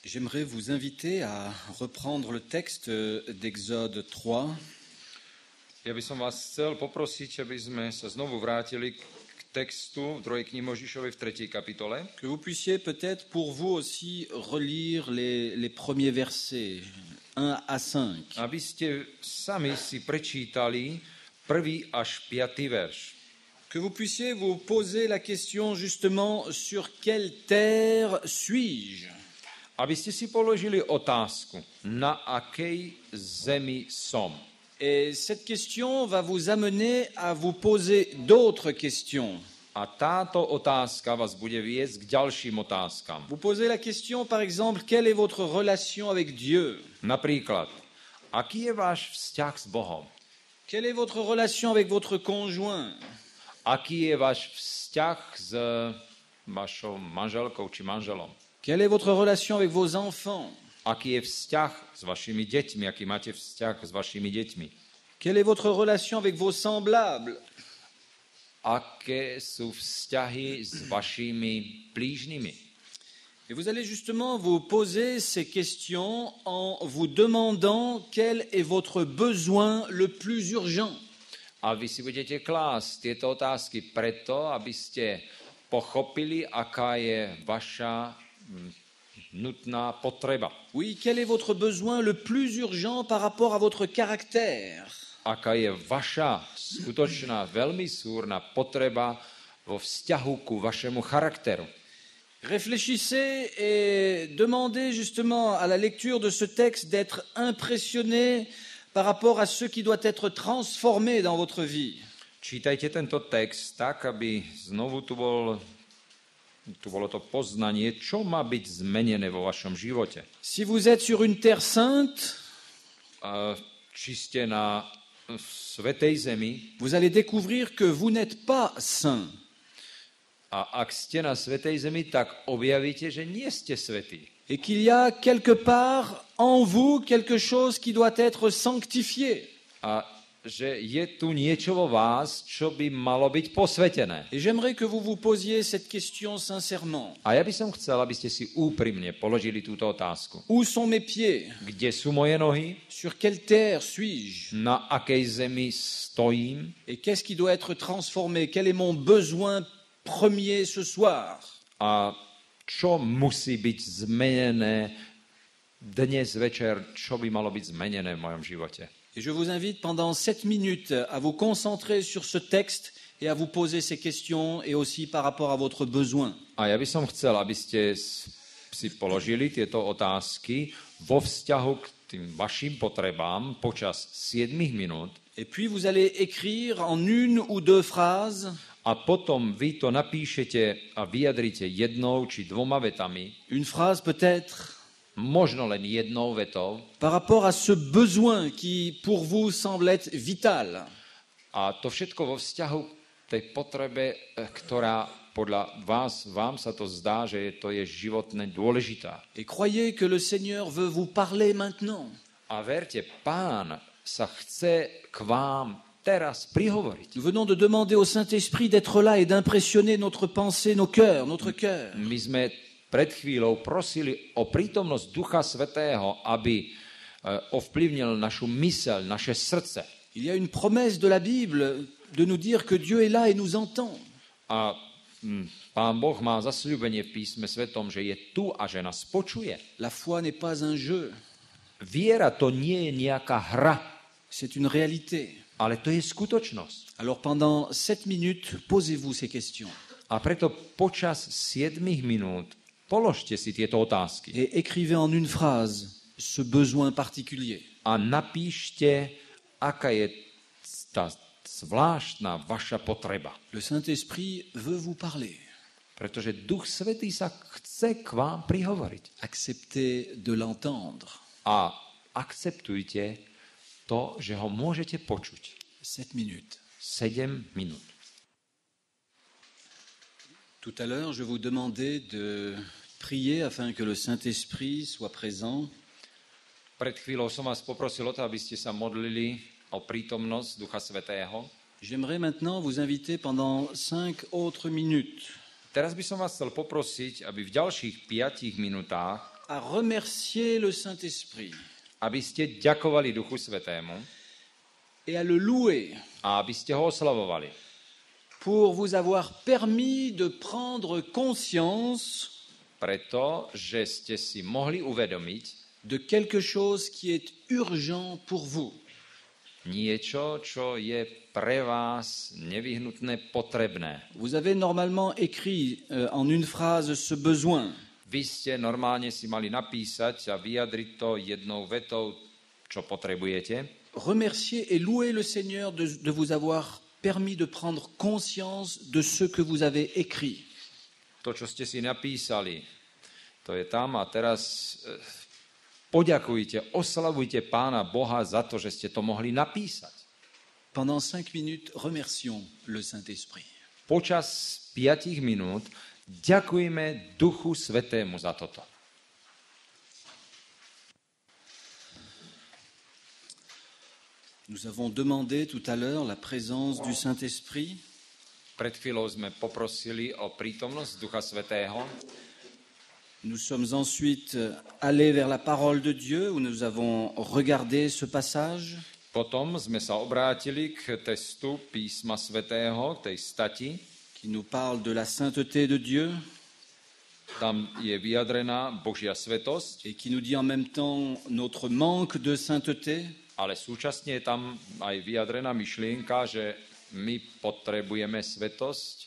J'aimerais vous inviter à reprendre le texte d'Exode 3. Ja by som vás chcel poprosiť, aby sme sa znovu vrátili k textu v 2. knihe Mojžišovej v 3. kapitole. Que vous puissiez peut-être pour vous aussi relire les premiers versets, 1 à 5. Aby ste sami si prečítali 1. až 5. verš. Que vous puissiez vous poser la question justement sur quelle terre suis-je? Aby ste si položili otázku, na akej zemi som. Et cette question va vous amener à vous poser d'autres questions. A táto otázka vás bude viesť k ďalším otázkam. Vous posez la question, par exemple, quelle est votre relation avec Dieu? Napríklad, aký je váš vzťah s Bohom? Quelle est votre relation avec votre conjoint? Aký je váš vzťah s vašou manželkou či manželom? Quelle est votre relation avec vos enfants? Aký je vzťah s vašimi deťmi? Aký máte vzťah s vašimi deťmi? Quelle est votre relation avec vos semblables? Aké sú vzťahy s vašimi blížnymi? Et vous allez justement vous poser ces questions en vous demandant quel est votre besoin le plus urgent. A vy si budete klásť tieto otázky preto, aby ste pochopili, aká je vaša nutná potreba. Oui, quel est votre besoin le plus urgent par rapport à votre caractère? Aká je vaša skutočná, veľmi súrna potreba vo vzťahu ku vašemu charakteru. Réfléchissez et demandez justement à la lecture de ce texte d'être impressionné par rapport à ce qui doit être transformé dans votre vie. Čítajte tento text tak, aby znovu tu bolo to poznanie, čo má byť zmenené vo vašom živote. Si vous êtes sur une terre sainte, Či ste na svätej zemi, vous allez découvrir que vous n'êtes pas saint. a ak ste na svätej zemi, tak objavíte, že nie ste svätí. Et qu'il y a quelque part en vous quelque chose qui doit être sanctifié. A že je tu niečo vo vás, čo by malo byť posvätené. Et j'aimerais que vous vous posiez cette question sincèrement. A ja by som chcel, aby ste si úprimne položili túto otázku. Où sont mes pieds? Kde sú moje nohy? Sur quelle terre suis-je? Na akej zemi stojím? Et qu'est-ce qui doit être transformé? Quel est mon besoin premier ce soir? A čo musí byť zmenené dnes večer? Čo by malo byť zmenené v mojom živote? Et je vous invite pendant 7 minutes à vous concentrer sur ce texte et à vous poser ces questions et aussi par rapport à votre besoin. A ja by som chcel, aby ste si položili tieto otázky vo vzťahu k tým vašim potrebám počas 7 minút. Et puis vous allez écrire en une ou deux phrases A potom vy to napíšete a vyjadrite jednou či dvoma vetami, une phrase peut-être možno len jednou vetou, par rapport à ce besoin qui pour vous semble être vital. a to všetko vo vzťahu k tej potrebe, ktorá podľa vám sa to zdá, že to je životne dôležitá. Et croyez que le Seigneur veut vous parler maintenant. A verte, Pán sa chce k vám teraz prihovoriť. Nous venons de demander au Saint-Esprit d'être là et d'impressionner notre pensée, nos cœurs, notre cœur. My sme pred chvíľou prosili o prítomnosť Ducha Svätého, aby ovplyvnil našu myseľ, naše srdce. Il y a une promesse de la Bible de nous dire que Dieu est là et nous entend. A Pán Boh má zasľúbenie v písme svetom, že je tu a že nás počuje. La foi n'est pas un jeu, Viera to nie je nejaká hra, c'est une réalité. ale to je skutočnosť. Alors pendant 7 minutes, posez-vous ces questions A preto počas 7 minút položte si tieto otázky et écrivez en une phrase ce besoin particulier. a napíšte, aká je tá zvláštna vaša potreba. Le Saint-Esprit veut vous parler. Pretože Duch Svätý sa chce k vám prihovoriť. Acceptez de l'entendre. A akceptujte to, že ho môžete počuť. 7 minutes. 7 minút. Tout à l'heure, je vous demandais de prier afin que le Saint-Esprit soit présent. Pred chvíľou som vás poprosil o to, aby ste sa modlili o prítomnosť Ducha Svätého. J'aimerais maintenant vous inviter pendant 5 autres minutes Teraz by som vás chcel poprosiť, aby v ďalších 5 minútach, à remercier le Saint-Esprit aby ste ďakovali Duchu Svätému et à le louer a aby ste ho oslavovali. pour vous avoir permis de prendre conscience Pretože ste si mohli uvedomiť de quelque chose qui est urgent pour vous. niečo, čo je pre vás nevyhnutné, potrebné. Vous avez normalement écrit en une phrase ce besoin. Vy ste normálne si mali napísať a vyjadriť to jednou vetou, čo potrebujete. Remercier et louer le Seigneur de vous avoir permis de prendre conscience de ce que vous avez écrit. To, čo ste si napísali, to je tam a teraz poďakujte, oslavujte Pána Boha za to, že ste to mohli napísať. Pendant 5 minutes, remercions le Saint-Esprit. Počas 5 minút ďakujme Duchu Svätému za toto. Nous avons demandé tout à l'heure la présence du Saint-Esprit. Pred chvíľou sme poprosili o prítomnosť Ducha Svätého. Nous sommes ensuite allés vers la parole de Dieu où nous avons regardé ce passage. Potom sme sa obrátili k testu Písma Svätého, k tej stati. Qui nous parle de la sainteté de Dieu. Tam je vyjadrená Božia svetosť. Et qui nous dit en même temps notre manque de sainteté. Ale súčasne je tam aj vyjadrená myšlienka, že my potrebujeme svetosť.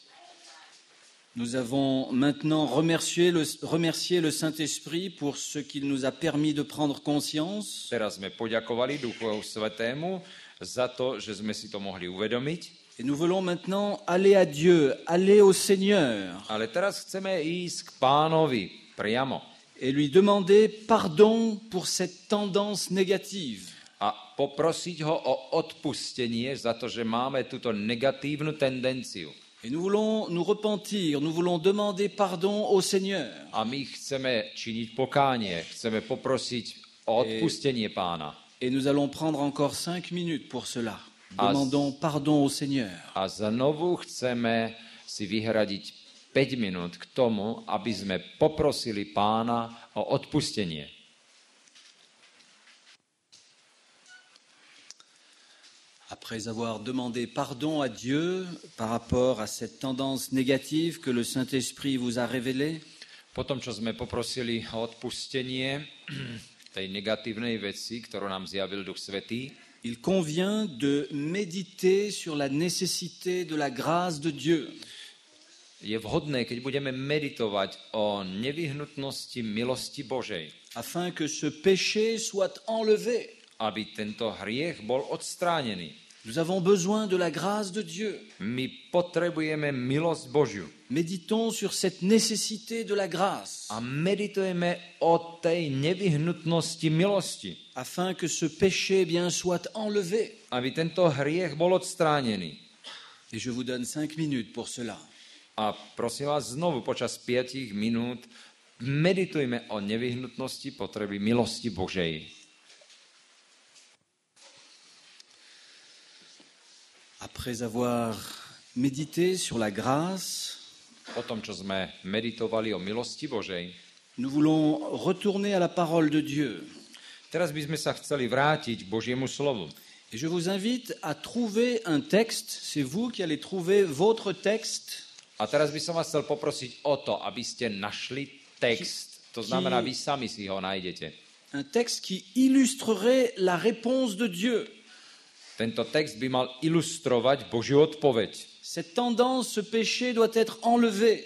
Nous avons maintenant remercié le Saint-Esprit pour ce qu'il nous a permis de prendre conscience. Teraz sme poďakovali Duchu Svätému za to, že sme si to mohli uvedomiť. Et nous voulons maintenant aller à Dieu, aller au Seigneur. Ale teraz chceme ísť k Pánovi priamo. Et lui demander pardon pour cette tendance négative. A poprosiť ho o odpustenie za to, že máme túto negatívnu tendenciu. Et nous voulons nous repentir, nous voulons demander pardon au Seigneur. A my chceme činiť pokánie, chceme poprosiť o odpustenie Pána. Et nous allons prendre encore 5 minutes pour cela. Demandons pardon au Seigneur. A znovu chceme si vyhradiť 5 minút k tomu, aby sme poprosili Pána o odpustenie. Après avoir demandé pardon à Dieu par rapport à cette tendance négative que le Saint-Esprit vous a révélée, Potom, čo sme poprosili o odpustenie tej negatívnej veci, ktorú nám zjavil Duch Svätý, il convient de méditer sur la nécessité de la grâce de Dieu. je vhodné, keď budeme meditovať o nevyhnutnosti milosti Božej, Afin que ce péché soit enlevé. aby tento hriech bol odstránený. Nous avons besoin de la grâce de Dieu. My potrebujeme milosť Božiu. Méditons sur cette nécessité de la grâce, A meditujeme o tej nevyhnutnosti milosti, afin que ce péché bien soit enlevé. aby tento hriech bol odstránený. Et je vous donne 5 minutes pour cela. A prosím vás znovu počas 5 minút meditujme o nevyhnutnosti potreby milosti Božej. Après avoir médité sur la grâce, O tom, čo sme meditovali o milosti Božej, nous voulons retourner à la parole de Dieu. teraz by sme sa chceli vrátiť k Božiemu slovu. Et je vous invite à trouver un texte. C'est vous qui allez trouver votre texte A teraz by som vás chcel poprosiť o to, aby ste našli text. To znamená, vy sami si ho nájdete. un texte qui illustrerait la réponse de Dieu. Tento text by mal ilustrovať Božiu odpoveď. Cette tendance, ce péché doit être enlevé.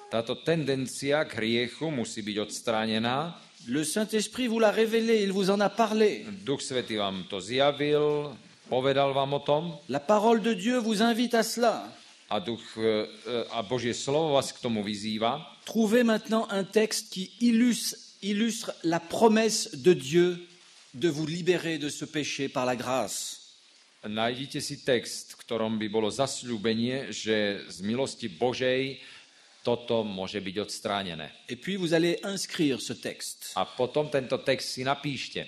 Táto tendencia k hriechu musí byť odstránená. Le Saint-Esprit vous l'a révélé, il vous en a parlé. Duch Svätý vám to zjavil, povedal vám o tom La parole de Dieu vous invite à cela. a Božie slovo vás k tomu vyzýva. Trouvez maintenant un texte qui illustre la promesse de Dieu de vous libérer de ce péché par la grâce. Nájdite si text, v ktorom by bolo zasľúbenie, že z milosti Božej toto môže byť odstránené. Et puis vous allez inscrire ce texte. A potom tento text si napíšte.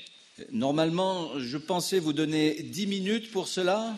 Normalement, je pensais vous donner 10 minutes pour cela.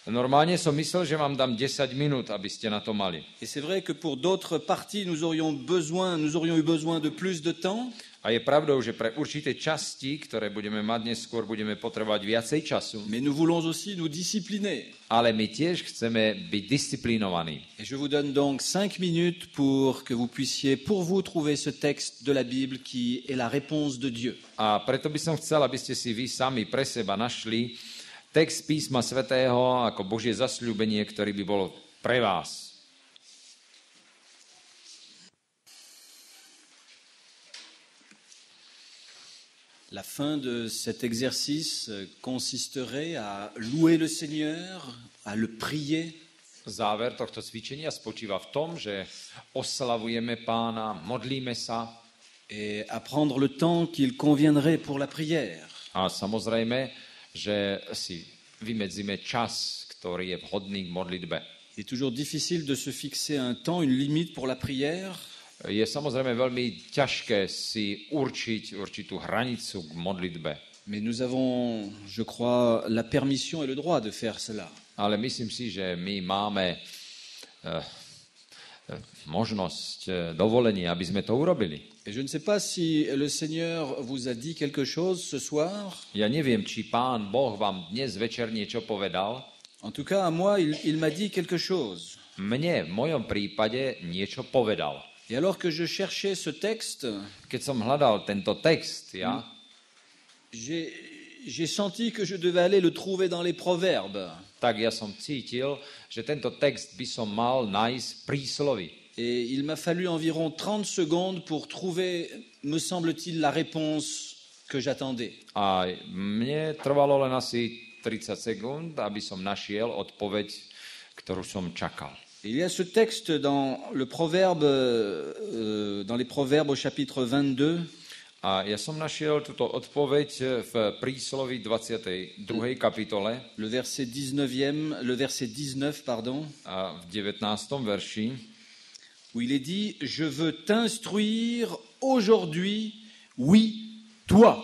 Normálne som myslel, že vám dám 10 minút, aby ste na to mali. Et c'est vrai que pour d'autres parties, nous aurions eu besoin de plus de temps. A je pravdou, že pre určité časti, ktoré budeme mať neskôr, budeme potrebovať viacej času. Mais nous voulons aussi nous discipliner. Ale my tiež chceme byť disciplinovaní. Et je vous donne donc 5 minutes pour que vous puissiez, pour vous, trouver ce texte de la Bible qui est la réponse de Dieu. A preto by som chcel, aby ste si vy sami pre seba našli text písma svätého ako Božie zasľúbenie, ktorý by bol pre vás. La fin de cet exercice consisterait à louer le Seigneur, à le prier. Záver tohto cvičenia spočíva v tom, že oslavujeme Pána, modlíme sa Et à prendre le temps qu'il conviendrait pour la prière. a samozrejme, že si vymedzíme čas, ktorý je vhodný k modlitbe. Il est toujours difficile de se fixer un temps, une limite pour la prière. Je samozrejme veľmi ťažké si určiť určitú hranicu k modlitbe. Mais nous avons, je crois, la permission et le droit de faire cela. Ale myslím si, že my máme možnosť, dovolenie, aby sme to urobili. Et je ne sais pas si le Seigneur vous a dit quelque chose ce soir. Ja neviem, či Pán Boh vám dnes večer niečo povedal. En tout cas, à moi, il m'a dit quelque chose. Mne v mojom prípade niečo povedal. Et alors que je cherchais ce texte, Keď som hľadal tento text, j'ai senti que je devais aller le trouver dans les proverbes. tak ja som cítil, že tento text by som mal nájsť v prísloví. Et il m'a fallu environ 30 secondes pour trouver, me semble-t-il, la réponse que j'attendais. A mne trvalo len asi 30 sekúnd, aby som našiel odpoveď, ktorú som čakal. Il y a ce texte dans les Proverbes au chapitre 22. A ja som našiel túto odpoveď v prísloví 22. kapitole Le verset 19, a v 19. verši, où il est dit « Je veux t'instruire aujourd'hui, oui, toi ».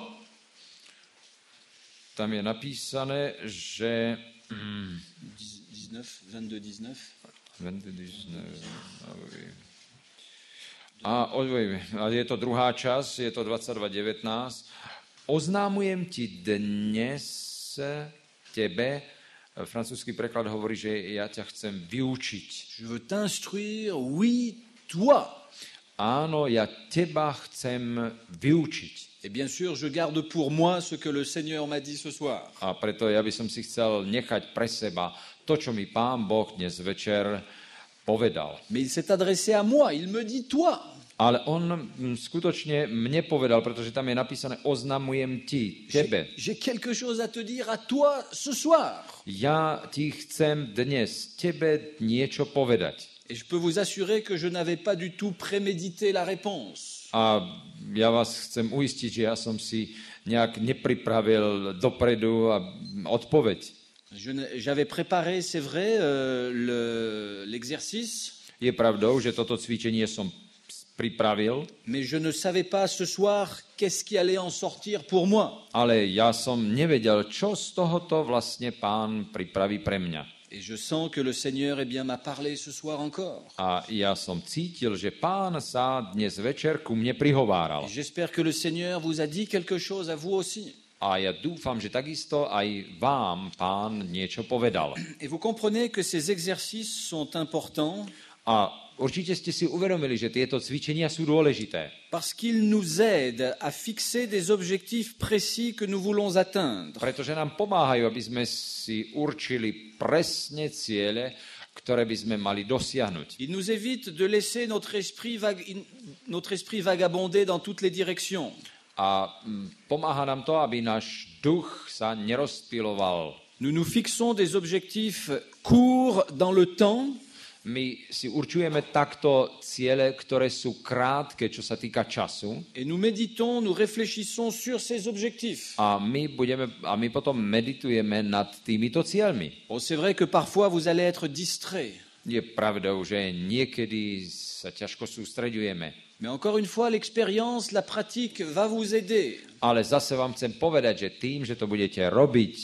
tam je napísané, že 22, 19. A je to druhá časť, je to 22.19. Oznámujem ti dnes tebe, francúzsky preklad hovorí, že ja ťa chcem vyučiť. Je veux t'instruire, oui, toi. Áno, ja teba chcem vyučiť. Et bien sûr, je garde pour moi ce que le Seigneur m'a dit ce soir. A preto ja by som si chcel nechať pre seba to, čo mi Pán Boh dnes večer povedal. Mais il s'est adressé à moi, il me dit toi. Ale on skutočne mne povedal, pretože tam je napísané oznamujem ti, tebe. J'ai quelque chose à te dire à toi ce soir. Ja ti chcem dnes tebe niečo povedať. Et je peux vous assurer que je n'avais pas du tout prémédité la réponse. A ja vás chcem uistiť, že ja som si nejak nepripravil dopredu odpoveď. J'avais préparé, c'est vrai, l'exercice. Je pravdou, že toto cvičenie som pripravil, mais je ne savais pas ce soir qu'est-ce qui allait en sortir pour moi. Ale ja som nevedel, čo z tohoto vlastne Pán pripraví pre mňa. Et je sens que le Seigneur m'a parlé ce soir encore. A ja som cítil, že Pán sa dnes večer ku mne prihováral. J'espère que le Seigneur vous a dit quelque chose à vous aussi. A ja dúfam, že takisto aj vám Pán niečo povedal. Et vous comprenez que ces exercices sont importants. A určite ste si uvedomili, že tieto cvičenia sú dôležité. Parce qu'ils nous aident à fixer des objectifs précis que nous voulons atteindre. Pretože nám pomáhajú, aby sme si určili presne ciele, ktoré by sme mali dosiahnuť. Ils nous évitent de laisser notre esprit vagabonder dans toutes les directions. A pomáha nám to, aby náš duch sa nerozptyloval. Nous nous fixons des objectifs courts dans le temps. My si určujeme takto ciele, ktoré sú krátke, čo sa týka času. Et nous méditons, nous réfléchissons sur ces objectifs. A my potom meditujeme nad týmito cieľmi. Oh, c'est vrai que parfois vous allez être distrait. Je pravdou, že niekedy sa ťažko sústreďujeme. Mais encore une fois, l'expérience, la pratique va vous aider. Ale zase vám chcem povedať, že tým, že to budete robiť,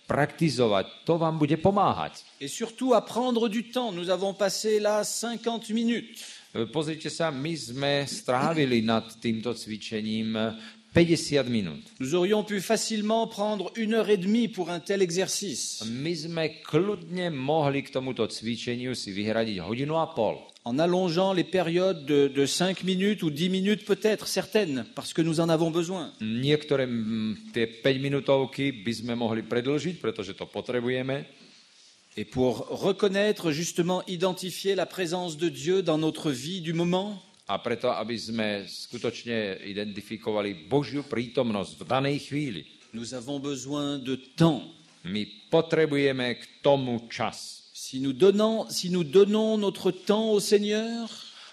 praktizovať, to vám bude pomáhať. Et surtout à prendre du temps. Nous avons passé là 50 minutes. Pozrite sa, my sme strávili nad týmto cvičením 50 minút. Nous aurions pu facilement prendre 1h30 pour un tel exercice. My sme kľudne mohli k tomuto cvičeniu si vyhradiť 1,5 hodiny. En allongeant les périodes de 5 minutes ou 10 minutes peut-être, certaines, parce que nous en avons besoin. Niektoré tie 5 minútovky by sme mohli predĺžiť, pretože to potrebujeme. Et pour reconnaître, justement, identifier la présence de Dieu dans notre vie du moment. A preto, aby sme skutočne identifikovali Božiu prítomnosť v danej chvíli. Nous avons besoin de temps. My potrebujeme k tomu čas. Si nous donnons notre temps au Seigneur,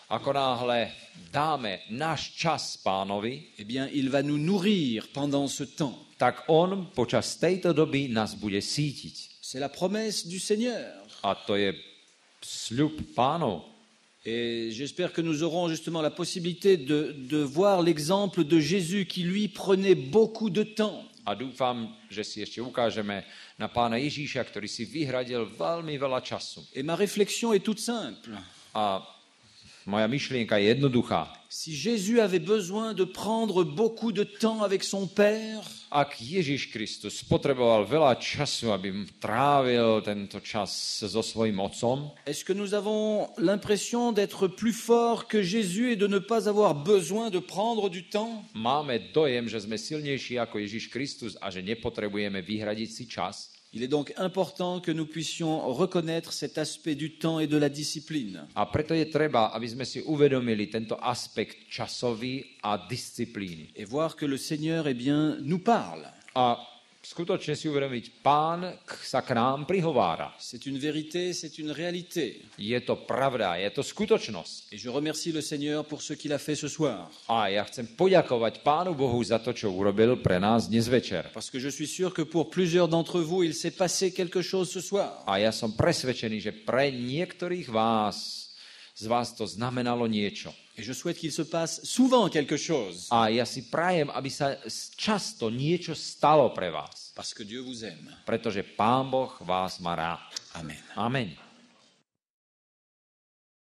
Ako náhle dáme náš čas Pánovi, eh bien, il va nous nourrir pendant ce temps. tak on počas tejto doby nás bude sítiť. C'est la promesse du Seigneur. A to je sľub Pánov. Et j'espère que nous aurons justement la possibilité de voir l'exemple de Jésus qui, lui, prenait beaucoup de temps. A dúfam, že si ešte ukážeme na Pána Ježíša, ktorý si vyhradil veľmi veľa času. Et ma réflexion est toute simple. A moja myšlienka je jednoduchá. Si Jésus avait besoin de prendre beaucoup de temps avec son Père, Ak Ježiš Kristus potreboval veľa času, aby trávil tento čas so svojím otcom, est-ce que nous avons l'impression d'être plus forts que Jésus et de ne pas avoir besoin de prendre du temps? máme dojem, že sme silnejší ako Ježiš Kristus a že nepotrebujeme vyhradiť si čas. Il est donc important que nous puissions reconnaître cet aspect du temps et de la discipline. A preto je treba, aby sme si uvedomili tento aspekt časový a disciplíny. Et voir que le Seigneur, eh bien, nous parle. A skutočne si uvedomiť, Pán sa k nám prihovára. C'est une vérité, c'est une réalité. Je to pravda, je to skutočnosť. Et je remercie le Seigneur pour ce qu'il a fait ce soir. A ja chcem poďakovať Pánu Bohu za to, čo urobil pre nás dnes večer. Parce que je suis sûr que pour plusieurs d'entre vous, il s'est passé quelque chose ce soir. A ja som presvedčený, že pre niektorých z vás to znamenalo niečo. Et je souhaite qu'il se passe souvent quelque chose. A ja si prajem, aby sa často niečo stalo pre vás. Parce que Dieu vous aime. Pretože Pán Boh vás má rád. Amen. Amen.